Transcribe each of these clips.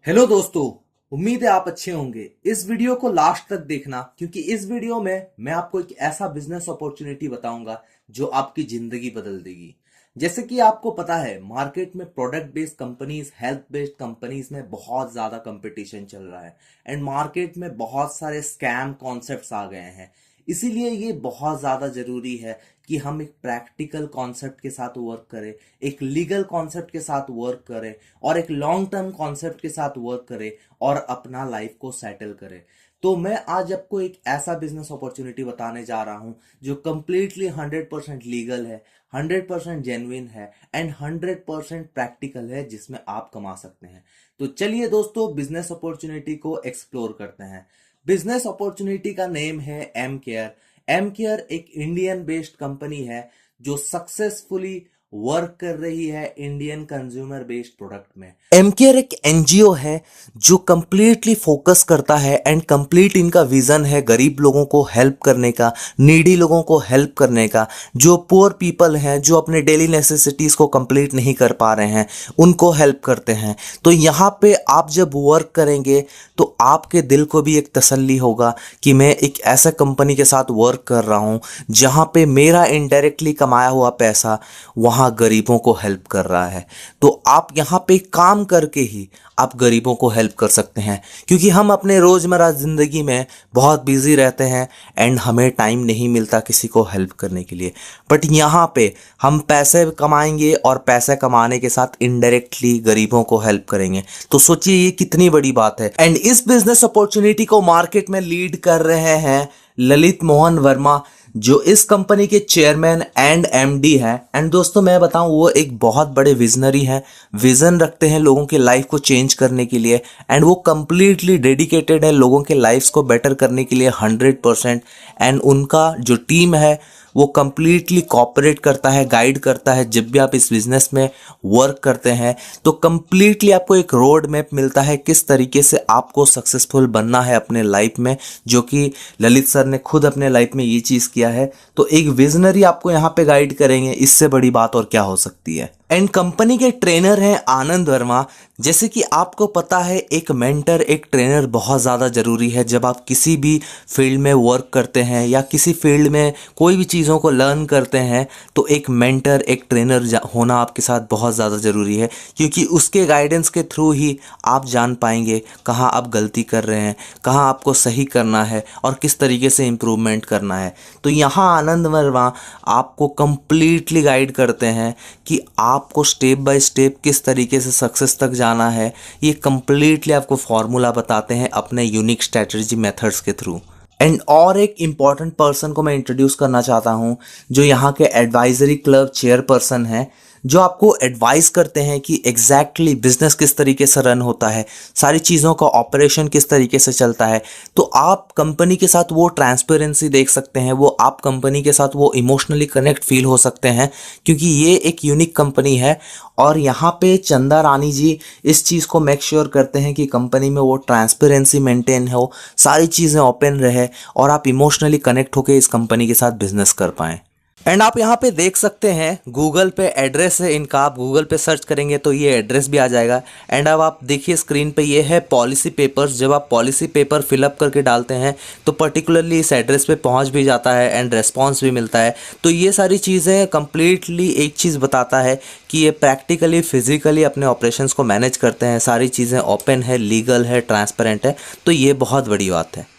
Hello दोस्तों। उम्मीद है आप अच्छे होंगे। इस वीडियो को लास्ट तक देखना क्योंकि इस वीडियो में मैं आपको एक ऐसा बिजनेस अपॉर्चुनिटी बताऊंगा जो आपकी जिंदगी बदल देगी। जैसे कि आपको पता है मार्केट में product based companies, health based companies में बहुत ज्यादा कंपटीशन चल रहा है एंड मार्केट में बहुत सारे स्कैम कॉन्सेप्ट्स आ गए हैं। इसीलिए ये बहुत ज्यादा जरूरी है कि हम एक प्रैक्टिकल कॉन्सेप्ट के साथ वर्क करें, एक लीगल कॉन्सेप्ट के साथ वर्क करें और एक लॉन्ग टर्म कॉन्सेप्ट के साथ वर्क करें और अपना लाइफ को सेटल करें। तो मैं आज आपको एक ऐसा बिजनेस अपॉर्चुनिटी बताने जा रहा हूं जो कंप्लीटली 100% लीगल है, 100% जेन्युइन है एंड 100% प्रैक्टिकल है, जिसमें आप कमा सकते हैं। तो चलिए दोस्तों, बिजनेस अपॉर्चुनिटी को एक्सप्लोर करते हैं। बिजनेस अपॉर्चुनिटी का नेम है एम केयर। एम केयर एक इंडियन बेस्ड कंपनी है जो सक्सेसफुली वर्क कर रही है इंडियन कंज्यूमर बेस्ड प्रोडक्ट में। एमकेयर एक एनजीओ है जो कंप्लीटली फोकस करता है एंड कंप्लीट इनका विजन है गरीब लोगों को हेल्प करने का, नीडी लोगों को हेल्प करने का। जो पुअर पीपल हैं, जो अपने डेली नेसेसिटीज को कंप्लीट नहीं कर पा रहे हैं, उनको हेल्प करते हैं। तो यहाँ पे आप जब वर्क करेंगे तो आपके दिल को भी एक तसल्ली होगा कि मैं एक ऐसा कंपनी के साथ वर्क कर रहा हूँ जहाँ पे मेरा इनडायरेक्टली कमाया हुआ पैसा वहाँ गरीबों को हेल्प कर रहा है। तो आप यहाँ पे काम करके ही आप गरीबों को हेल्प कर सकते हैं, क्योंकि हम अपने रोजमर्रा जिंदगी में बहुत बिजी रहते हैं एंड हमें टाइम नहीं मिलता किसी को हेल्प करने के लिए। बट यहाँ पे हम पैसे कमाएंगे और पैसे कमाने के साथ इनडायरेक्टली गरीबों को हेल्प करेंगे। तो सोचिए ये कितनी बड़ी बात है। एंड इस बिजनेस अपॉर्चुनिटी को मार्केट में लीड कर रहे हैं ललित मोहन वर्मा, जो इस कंपनी के चेयरमैन एंड एमडी हैं। एंड दोस्तों मैं बताऊं, वो एक बहुत बड़े विजनरी हैं, विजन रखते हैं लोगों की लाइफ को चेंज करने के लिए एंड वो कंप्लीटली डेडिकेटेड है लोगों के लाइफ्स को बेटर करने के लिए 100%। एंड उनका जो टीम है वो कंप्लीटली कॉपरेट करता है, गाइड करता है। जब भी आप इस बिजनेस में वर्क करते हैं तो कंप्लीटली आपको एक रोड मैप मिलता है किस तरीके से आपको सक्सेसफुल बनना है अपने लाइफ में, जो कि ललित सर ने खुद अपने लाइफ में ये चीज़ किया है। तो एक विजनरी आपको यहाँ पे गाइड करेंगे, इससे बड़ी बात और क्या हो सकती है। एंड कंपनी के ट्रेनर हैं आनंद वर्मा। जैसे कि आपको पता है एक मेंटर, एक ट्रेनर बहुत ज़्यादा ज़रूरी है जब आप किसी भी फील्ड में वर्क करते हैं या किसी फील्ड में कोई भी चीज़ों को लर्न करते हैं। तो एक मेंटर, एक ट्रेनर होना आपके साथ बहुत ज़्यादा ज़रूरी है, क्योंकि उसके गाइडेंस के थ्रू ही आप जान पाएंगे कहाँ आप गलती कर रहे हैं, कहाँ आपको सही करना है और किस तरीके से इम्प्रूवमेंट करना है। तो यहाँ आनंद वर्मा आपको कंप्लीटली गाइड करते हैं कि आपको स्टेप बाय स्टेप किस तरीके से सक्सेस तक जाना है। ये कंप्लीटली आपको फॉर्मूला बताते हैं अपने यूनिक स्ट्रेटजी मेथड्स के थ्रू। एंड और एक इम्पॉर्टेंट पर्सन को मैं इंट्रोड्यूस करना चाहता हूँ, जो यहाँ के एडवाइजरी क्लब चेयरपर्सन हैं, जो आपको एडवाइस करते हैं कि एग्जैक्टली बिजनेस किस तरीके से रन होता है, सारी चीज़ों का ऑपरेशन किस तरीके से चलता है। तो आप कंपनी के साथ वो ट्रांसपेरेंसी देख सकते हैं, वो आप कंपनी के साथ वो इमोशनली कनेक्ट फील हो सकते हैं, क्योंकि ये एक यूनिक कंपनी है। और यहाँ पे चंदा रानी जी इस चीज़ को मेक श्योर करते हैं कि कंपनी में वो ट्रांसपेरेंसी मेंटेन हो, सारी चीज़ें ओपन रहे और आप इमोशनली कनेक्ट होकर इस कंपनी के साथ बिजनेस कर पाएँ। एंड आप यहाँ पे देख सकते हैं गूगल पे एड्रेस है इनका। आप गूगल पे सर्च करेंगे तो ये एड्रेस भी आ जाएगा। एंड अब आप देखिए स्क्रीन पे ये है पॉलिसी पेपर्स। जब आप पॉलिसी पेपर फिलअप करके डालते हैं तो पर्टिकुलरली इस एड्रेस पे पहुँच भी जाता है एंड रेस्पॉन्स भी मिलता है। तो ये सारी चीज़ें कंप्लीटली एक चीज़ बताता है कि ये प्रैक्टिकली फिजिकली अपने ऑपरेशंस को मैनेज करते हैं, सारी चीज़ें ओपन है, लीगल है, ट्रांसपेरेंट है। तो ये बहुत बड़ी बात है।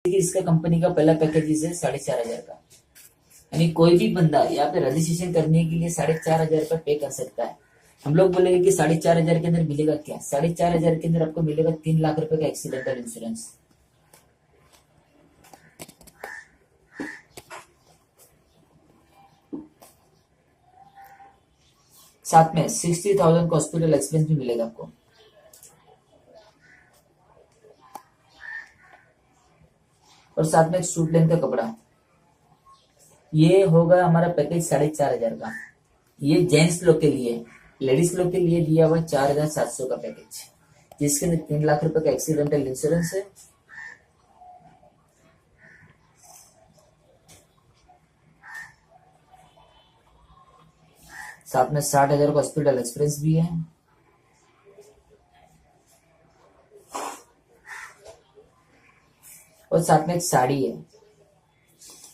देखिए, इसका कंपनी का पहला पैकेज है 4,500 का। यानी कोई भी बंदा यहाँ पे रजिस्ट्रेशन करने के लिए 4,500 रुपये पे कर सकता है। हम लोग बोलेंगे कि 4,500 के अंदर मिलेगा क्या? 4,500 के अंदर आपको मिलेगा 3 लाख रुपए का एक्सीडेंटल इंश्योरेंस। साथ में 60,000 का हॉस्पिटल एक्सपेंस भी मिलेगा आपको। और साथ में एक सूट लेंथ का कपड़ा। ये होगा हमारा पैकेज 4,500 का। ये जेंट्स लोग के लिए, लेडीज लोग के लिए दिया हुआ 4,700 का पैकेज, जिसके अंदर 3 लाख रुपए का एक्सीडेंटल इंश्योरेंस है। साथ में 60,000 का हॉस्पिटल एक्सपेंस भी है। और साथ में एक साड़ी है।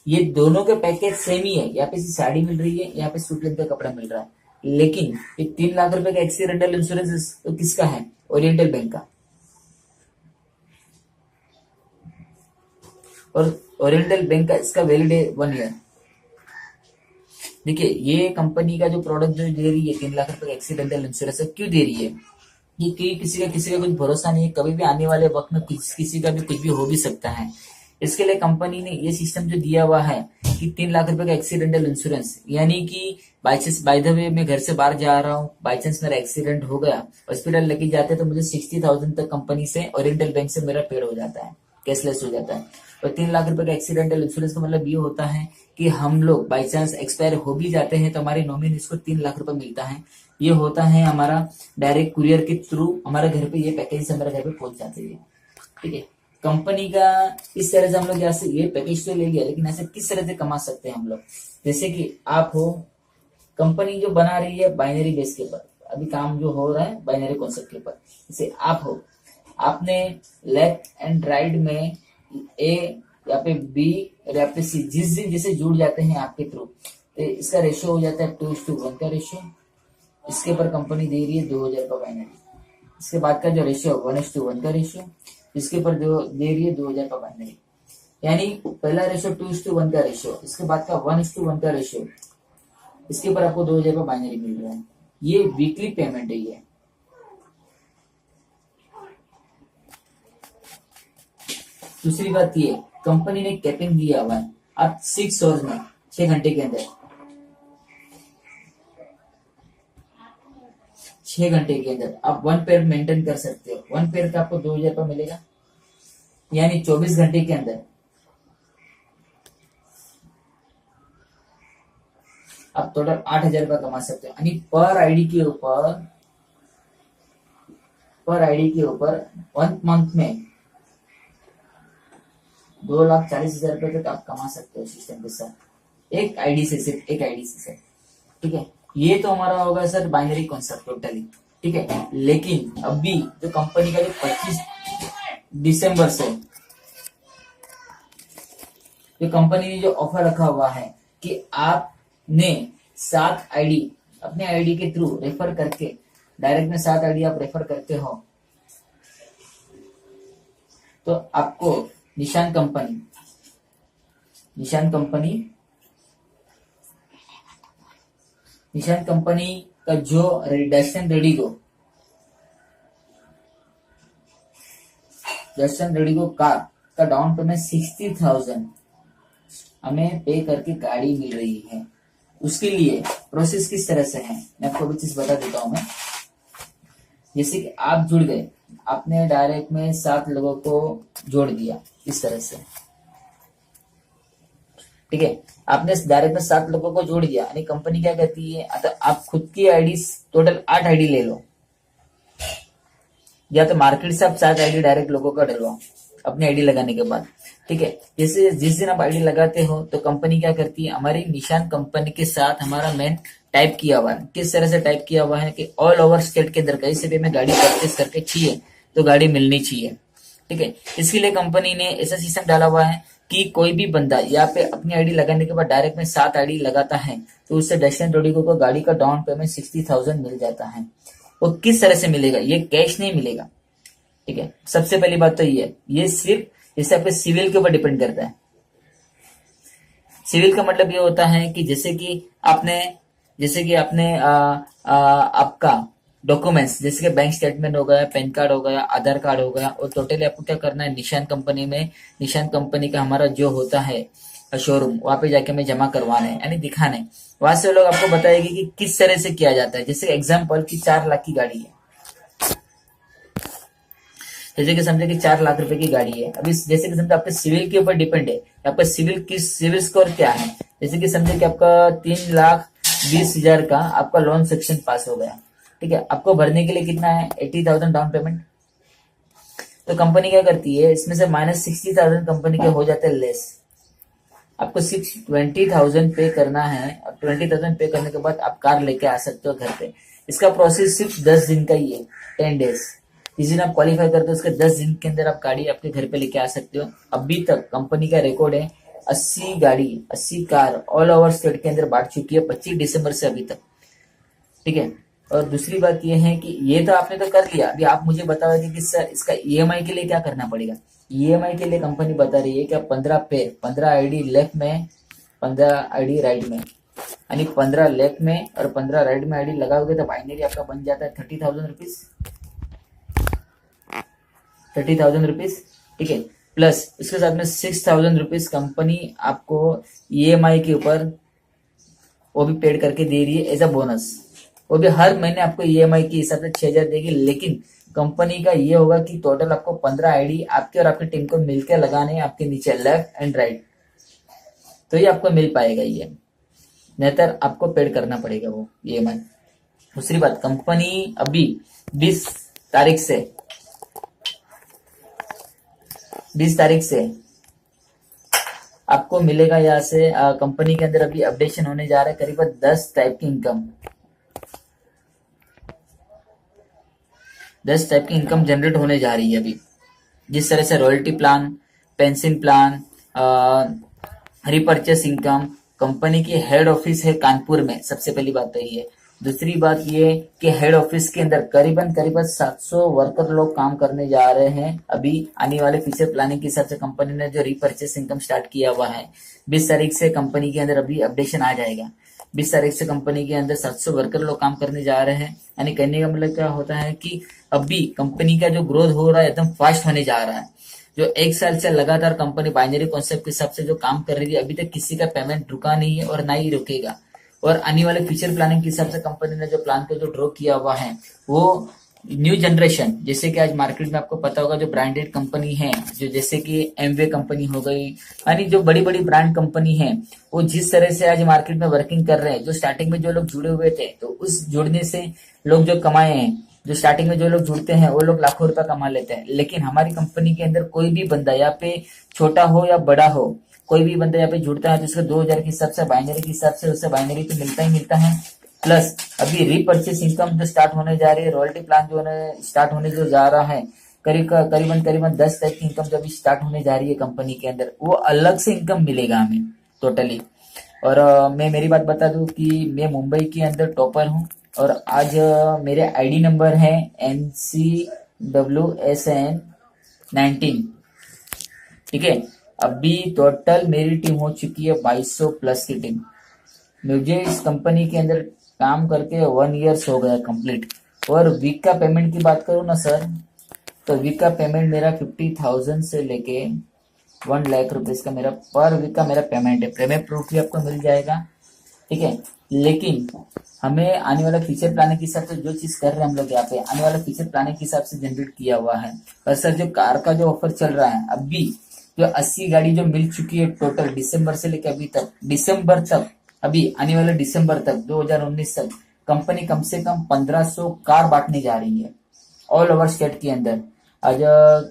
ये दोनों के पैकेज सेम ही है। यहाँ पे साड़ी मिल रही है, यहाँ पे सूट लेंथ का कपड़ा मिल रहा है, लेकिन ये 3 लाख रुपए का एक्सीडेंटल इंश्योरेंस तो किसका है? ओरिएंटल बैंक का। और ओरिएंटल बैंक का इसका वैलिड है 1 ईयर। देखिए ये कंपनी का जो प्रोडक्ट जो दे रही है 3 लाख रुपए का एक्सीडेंटल इंश्योरेंस क्यों दे रही है? ये किसी का कुछ भरोसा नहीं है, कभी भी आने वाले वक्त में किसी का भी कुछ भी हो भी सकता है। इसके लिए कंपनी ने ये सिस्टम जो दिया हुआ है कि 3 लाख रुपए का एक्सीडेंटल इंश्योरेंस, यानी कि बाय द वे मैं घर से बाहर जा रहा हूँ, बाई चांस मेरा एक्सीडेंट हो गया, हॉस्पिटल लेके जाते तो मुझे 60,000 तक कंपनी से ओरिएंटल बैंक से मेरा पेड हो जाता है, कैशलेस हो जाता है। और 3 लाख रुपए का एक्सीडेंटल इंश्योरेंस का मतलब ये होता है कि हम लोग बाई चांस एक्सपायर हो भी जाते हैं तो हमारे नॉमिनीज को 3 लाख रुपए मिलता है। ये होता है हमारा डायरेक्ट कुरियर के थ्रू हमारे घर पे, ये पैकेज हमारे घर पे पहुंच जाते हैं। ठीक है, कंपनी का इस तरह से हम लोग यहाँ ये पैकेज तो ले लिया, लेकिन ऐसे किस तरह से कमा सकते हैं हम लोग? जैसे कि आप हो, कंपनी जो बना रही है बाइनरी बेस के ऊपर, अभी काम जो हो रहा है बाइनरी कॉन्सेप्ट के ऊपर। जैसे आप हो, आपने लेफ्ट एंड राइट में ए या पे बी या पे सी जिस दिन जैसे जुड़ जाते हैं आपके थ्रू, तो इसका रेशियो हो जाता है 2:1 का रेशियो। इसके ऊपर कंपनी दे रही है 2,000 का बाइनरी। इसके बाद का जो रेशियो 1:1 का रेशियो, इसके ऊपर जो दे रही है 2,000 का बाइनरी। यानी पहला रेशियो 2:1 का रेशियो, इसके बाद का 1:1 का रेशियो, इसके ऊपर आपको 2,000 का बाइनरी मिल रहा है। ये वीकली पेमेंट है। ये दूसरी बात ये, कंपनी ने कैपिंग दिया हुआ है, आप 6 आवर्स में 6 घंटे के अंदर 6 घंटे के अंदर आप 1 पेयर मेंटेन कर सकते हो। 1 पेयर का आपको 2,000 रुपये मिलेगा, यानी 24 घंटे के अंदर आप टोटल 8,000 रुपये कमा सकते हो। यानी पर आईडी के ऊपर 1 मंथ में 2,40,000 रुपये तक आप कमा सकते हो सिस्टम के साथ, एक आईडी से, सिर्फ एक आईडी से। ठीक है, ये तो हमारा होगा सर बाइनरी कॉन्सेप्ट टोटली। ठीक है, लेकिन अभी जो कंपनी का जो 25 दिसंबर से जो कंपनी ने जो ऑफर रखा हुआ है कि आपने 7 आईडी अपने आईडी के थ्रू रेफर करके, डायरेक्ट में 7 आईडी आप रेफर करते हो तो आपको निशान कंपनी का जो डस्टन रेडिगो कार का डाउन पेमेंट 60,000 हमें पे करके गाड़ी मिल रही है। उसके लिए प्रोसेस किस तरह से है मैं आपको भी चीज बता देता हूं। मैं जैसे कि आप जुड़ गए, आपने डायरेक्ट में 7 लोगों को जोड़ दिया इस तरह से। ठीक है, आपने डायरेक्ट में 7 लोगों को जोड़ दिया, यानी कंपनी क्या कहती है, आप खुद की आईडी टोटल 8 आईडी ले लो, या तो मार्केट से आप 7 आईडी डायरेक्ट लोगों का डलवाओ अपनी आईडी लगाने के बाद। ठीक है, जैसे जिस दिन आप आईडी लगाते हो तो कंपनी क्या करती है, हमारी निशान कंपनी के साथ हमारा मेन टाइप किया हुआ है। किस तरह से टाइप किया हुआ है कि ऑल ओवर स्टेट के अंदर कहीं से भी हमें गाड़ी परचेस करके चाहिए तो गाड़ी मिलनी चाहिए। ठीक है, इसके लिए कंपनी ने ऐसा सिस्टम डाला हुआ है कि कोई भी बंदा यहाँ पे अपनी आईडी लगाने के बाद डायरेक्ट में 7 आईडी लगाता है तो उससे डस्टन रेडिगो को गाड़ी का डाउन पेमेंट 60,000 मिल जाता है। वो किस तरह से मिलेगा, ये कैश नहीं मिलेगा। ठीक है, सबसे पहली बात तो ये सिर्फ जैसे आपके सिविल के ऊपर डिपेंड करता है। सिविल का मतलब ये होता है कि जैसे कि आपने आपका डॉक्यूमेंट्स जैसे कि बैंक स्टेटमेंट हो गया, पैन कार्ड हो गया, आधार कार्ड हो गया, और टोटली आपको क्या करना है, निशान कंपनी का हमारा जो होता है शोरूम, वहां पे जाके हमें जमा करवाना है, यानी दिखाना है। वहां से लोग आपको बताएंगे कि किस तरह से किया जाता है। जैसे एग्जाम्पल की 4 लाख की गाड़ी है, जैसे कि समझे कि 4 लाख रुपए की गाड़ी है। अभी जैसे कि समझे आपके सिविल के ऊपर डिपेंड है, आपका सिविल स्कोर क्या है। जैसे कि समझे कि आपका 3,20,000 का आपका लोन सेक्शन पास हो गया। ठीक है, आपको भरने के लिए कितना है, 80,000 डाउन पेमेंट। तो कंपनी क्या करती है, इसमें से -60,000 कंपनी के हो जाते हैं लेस। आपको सिर्फ 20,000 पे करना है। अब 20,000 पे करने के बाद आप कार लेके आ सकते हो घर पे। इसका प्रोसेस सिर्फ 10 दिन का ही है, 10 डेज। जिस दिन आप क्वालिफाई करते हो उसके 10 दिन के अंदर आप गाड़ी आपके घर पे लेके आ सकते हो। अभी तक कंपनी का रिकॉर्ड है 80 गाड़ी, 80 कार ऑल ओवर स्टेट के अंदर बांट चुकी है 25 दिसंबर से अभी तक। ठीक है। और दूसरी बात ये है कि ये तो आपने तो कर लिया, अभी आप मुझे बता दीजिए कि सर इसका ईएमआई के लिए क्या करना पड़ेगा। ईएमआई के लिए कंपनी बता रही है कि आप 15 पेयर, 15 आईडी लेफ्ट में, 15 आईडी राइट में, यानी 15 लेफ्ट में और 15 राइट में आईडी लगाओगे तो बाइनरी आपका बन जाता है 30,000 रुपीज, 30,000 रुपीज। ठीक है। प्लस उसके साथ में 6,000 रुपीज कंपनी आपको ईएमआई के ऊपर वो भी पेड करके दे रही है एज अ बोनस। वो भी हर महीने आपको ईएमआई के हिसाब से 6,000 देगी, लेकिन कंपनी का ये होगा कि टोटल आपको 15 आईडी आपके और आपकी टीम को मिलकर लगाने हैं आपके नीचे लेफ्ट एंड राइट, तो ये आपको मिल पाएगा ये, नेतर आपको पेड करना पड़ेगा वो ईएमआई। दूसरी बात, कंपनी अभी 20 तारीख से 20 तारीख से आपको मिलेगा यहाँ से कंपनी के अंदर अभी अपडेशन होने जा रहा है करीबन 10 टाइप की इनकम, 10 टाइप की इनकम जनरेट होने जा रही है अभी। जिस तरह से royalty plan, pension plan, repurchase income. Company की हेड ऑफिस है कानपुर में, सबसे पहली बात तो ये है। दूसरी बात ये कि हेड ऑफिस के अंदर करीबन 700 वर्कर लोग काम करने जा रहे हैं। अभी आने वाले फ्यूचर प्लानिंग के हिसाब से कंपनी ने जो रिपर्चेस इनकम स्टार्ट किया हुआ है, 20 तारीख से कंपनी के अंदर अभी अपडेशन आ जाएगा। 20 तारीख से कंपनी के अंदर 700 वर्कर लोग काम करने जा रहे हैं। यानी कहने का मतलब क्या होता है कि अभी कंपनी का जो ग्रोथ हो रहा है एकदम फास्ट होने जा रहा है। जो 1 साल से लगातार कंपनी बाइनरी कॉन्सेप्ट के हिसाब से जो काम कर रही है, अभी तक किसी का पेमेंट रुका नहीं है और ना ही रुकेगा। और आने वाले फ्यूचर प्लानिंग के हिसाब से कंपनी ने जो प्लान को जो ड्रॉ किया हुआ है वो न्यू जनरेशन, जैसे कि आज मार्केट में आपको पता होगा जो ब्रांडेड कंपनी है, जो जैसे कि एमवे कंपनी हो गई, यानी जो बड़ी बड़ी ब्रांड कंपनी है, वो जिस तरह से आज मार्केट में वर्किंग कर रहे हैं, जो स्टार्टिंग में जो लोग जुड़े हुए थे तो उस जुड़ने से लोग जो कमाए हैं, जो स्टार्टिंग में जो लोग जुड़ते हैं वो लोग लाखों रुपया कमा लेते हैं। लेकिन हमारी कंपनी के अंदर कोई भी बंदा यहाँ पे छोटा हो या बड़ा हो, कोई भी बंदा यहाँ पे जुड़ता है तो उसके 2,000 के हिसाब से बाइनरी के हिसाब से उससे बाइनरी तो मिलता ही मिलता है। प्लस अभी रीपर्चेस इनकम जो स्टार्ट होने जा रही है, रॉयल्टी प्लान जो स्टार्ट होने जो जा रहा है, करीबन 10 तक की इनकम जब स्टार्ट होने जा रही है कंपनी के अंदर, वो अलग से इनकम मिलेगा हमें टोटली। और मैं मेरी बात बता दूं कि मैं मुंबई के अंदर टॉपर हूं और आज मेरे आईडी नंबर है NCWSN19। ठीक है। अभी टोटल मेरी टीम हो चुकी है 2200 प्लस की टीम। मुझे इस कंपनी के अंदर काम करके 1 ईयर हो गया कंप्लीट। और वीक का पेमेंट की बात करूँ ना सर, तो वीक का पेमेंट मेरा 50,000 से लेके 1 लाख रुपीज का मेरा पर वीक का मेरा पेमेंट है। पेमेंट प्रूफ भी आपको मिल जाएगा। ठीक है। लेकिन हमें आने वाला फ्यूचर प्लानिंग के हिसाब से जो चीज कर रहे हैं हम लोग यहाँ पे, आने वाला फ्यूचर प्लानिंग के हिसाब से जनरेट किया हुआ है। और सर जो कार का जो ऑफर चल रहा है, अभी जो 80 गाड़ी जो मिल चुकी है टोटल दिसंबर से लेकर अभी तक, दिसंबर तक, अभी आने वाले दिसंबर तक 2019 तक कंपनी कम से कम 1500 कार बांटने जा रही है ऑल ओवर स्टेट के अंदर। आज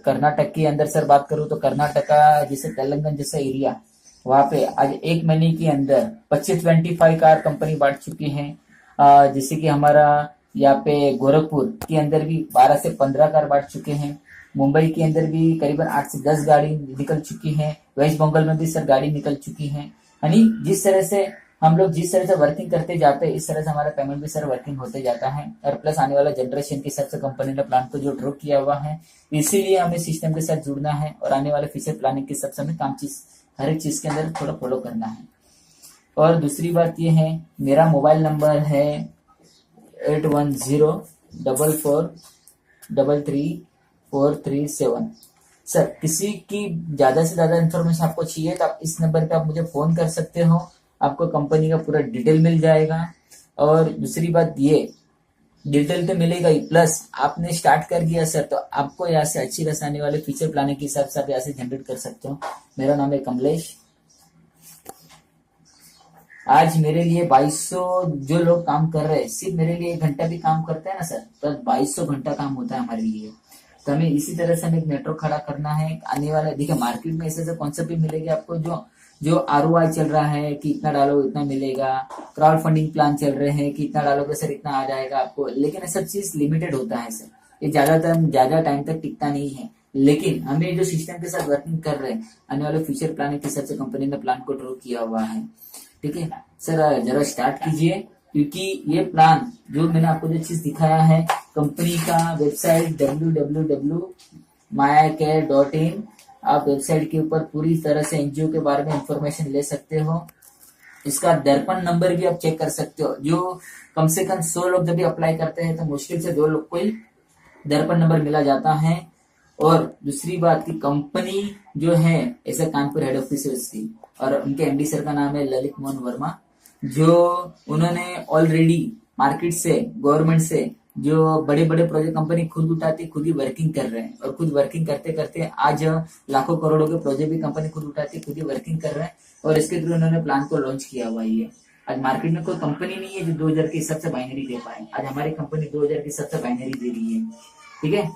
कर्नाटक के अंदर सर बात करूं तो कर्नाटका जैसे तेलंगाना जैसा एरिया, वहां पे आज 1 महीने के अंदर 25 कार कंपनी बांट चुकी है। जैसे कि हमारा यहाँ पे गोरखपुर के अंदर भी 12 से 15 कार बांट चुके हैं। मुंबई के अंदर भी करीबन 8 से 10 गाड़ी निकल चुकी है। वेस्ट बंगाल में भी सर गाड़ी निकल चुकी है। यानी जिस तरह से हम लोग जिस तरह से वर्किंग करते जाते हैं, इस तरह से हमारा पेमेंट भी सर वर्किंग होते जाता है। और प्लस आने वाला जनरेशन के हिसाब से कंपनी ने प्लान को जो ड्रॉ किया हुआ है, इसीलिए हमें सिस्टम के साथ जुड़ना है और आने वाले फ्यूचर प्लानिंग के हिसाब से हमें हर एक चीज के अंदर थोड़ा फॉलो करना है। और दूसरी बात यह है, मेरा मोबाइल नंबर है 8104443347। सर किसी की ज्यादा से ज्यादा इन्फॉर्मेशन आपको चाहिए तो आप इस नंबर पे आप मुझे फोन कर सकते हो, आपको कंपनी का पूरा डिटेल मिल जाएगा। और दूसरी बात ये, डिटेल तो मिलेगा ही, प्लस आपने स्टार्ट कर दिया सर तो आपको यहाँ से अच्छी रस आने वाले फ्यूचर प्लानिंग के हिसाब से आप यहाँ से जनरेट कर सकते हो। मेरा नाम है कमलेश। आज मेरे लिए 2200 जो लोग काम कर रहे हैं, सिर्फ मेरे लिए 1 घंटा भी काम करते हैं ना सर, तो 2200 घंटा काम होता है हमारे लिए। तो हमें इसी तरह से हमें एक नेटवर्क खड़ा करना है। आने वाला देखिए मार्केट में ऐसे कॉन्सेप्ट भी मिलेगी आपको जो जो ROI चल रहा है कि इतना डालो इतना मिलेगा, क्राउड फंडिंग प्लान चल रहे हैं कि इतना डालोगे सर इतना आ जाएगा आपको, लेकिन ये सब चीज लिमिटेड होता है सर, ये ज्यादा टाइम तक टिकता नहीं है। लेकिन हमें जो सिस्टम के साथ वर्किंग कर रहे हैं, आने वाले फ्यूचर प्लानिंग के हिसाब से कंपनी ने प्लान को ड्रॉ किया हुआ है। ठीक है सर, जरा स्टार्ट कीजिए, क्योंकि ये प्लान जो मैंने आपको जो चीज दिखाया है, कंपनी का वेबसाइट www.mycare.in, आप वेबसाइट के ऊपर पूरी तरह से एनजीओ के बारे में इंफॉर्मेशन ले सकते हो। इसका दर्पण नंबर भी आप चेक कर सकते हो, जो कम से कम 100 लोग जब भी अप्लाई करते हैं तो मुश्किल से 2 लोग को ही दर्पण नंबर मिला जाता है। और दूसरी बात की कंपनी जो है ऐसे कानपुर हेड ऑफिस है उसकी, और उनके एमडी सर का नाम है ललित मोहन वर्मा, जो उन्होंने ऑलरेडी मार्केट से, गवर्नमेंट से जो बड़े बड़े प्रोजेक्ट कंपनी खुद उठाती, खुद ही वर्किंग कर रहे हैं, और खुद वर्किंग करते करते आज लाखों करोड़ों के प्रोजेक्ट भी कंपनी खुद उठाती, खुद ही वर्किंग कर रहे हैं, और इसके थ्रू उन्होंने प्लान को लॉन्च किया हुआ है। आज मार्केट में कोई कंपनी नहीं है जो 2000 के हिसाब से बाइनरी दे पाए, आज हमारी कंपनी 2000 के हिसाब से बाइनरी दे रही है। ठीक है।